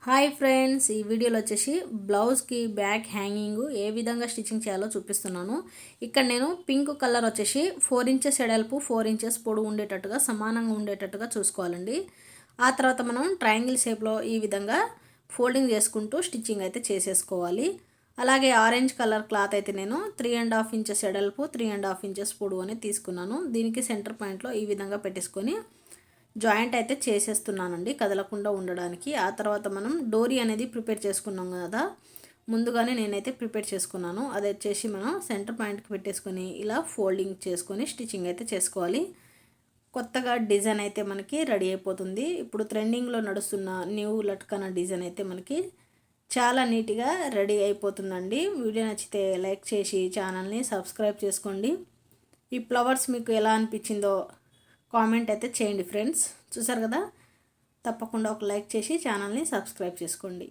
Hi friends, ఈ వీడియోలో వచ్చేసి బ్లౌజ్కి బ్యాక్ హ్యాంగింగ్ ఏ విధంగా స్టిచ్చింగ్ చేయాలో చూపిస్తున్నాను. ఇక్కడ నేను పింక్ కలర్ వచ్చేసి 4 ఇంచెస్ ఎడల్పు 4 ఇంచెస్ పొడవు ఉండేటట్టుగా సమానంగా ఉండేటట్టుగా చూసుకోవాలండి. ఆ తర్వాత మనం ట్రయాంగిల్ షేప్లో ఈ విధంగా ఫోల్డింగ్ చేసుకుంటూ స్టిచ్చింగ్ అయితే చేసేసుకోవాలి. అలాగే ఆరెంజ్ కలర్ క్లాత్ అయితే నేను 3.5 ఇంచెస్ ఎడల్పు 3.5 ఇంచెస్ పొడవు అని తీసుకున్నాను. దీనికి సెంటర్ పాయింట్లో ఈ విధంగా పెట్టేసుకొని జాయింట్ అయితే చేసేస్తున్నానండి కదలకుండా ఉండడానికి. ఆ తర్వాత మనం డోరీ అనేది ప్రిపేర్ చేసుకున్నాం కదా, ముందుగానే నేనైతే ప్రిపేర్ చేసుకున్నాను. అది వచ్చేసి మనం సెంటర్ పాయింట్కి పెట్టేసుకొని ఇలా ఫోల్డింగ్ చేసుకొని స్టిచ్చింగ్ అయితే చేసుకోవాలి. కొత్తగా డిజైన్ అయితే మనకి రెడీ అయిపోతుంది. ఇప్పుడు ట్రెండింగ్లో నడుస్తున్న న్యూ లట్కన డిజైన్ అయితే మనకి చాలా నీట్గా రెడీ అయిపోతుందండి. వీడియో నచ్చితే లైక్ చేసి ఛానల్ని సబ్స్క్రైబ్ చేసుకోండి. ఈ ఫ్లవర్స్ మీకు ఎలా అనిపించిందో కామెంట్ అయితే చేయండి ఫ్రెండ్స్. చూసారు కదా, తప్పకుండా ఒక లైక్ చేసి ఛానల్ని సబ్స్క్రైబ్ చేసుకోండి.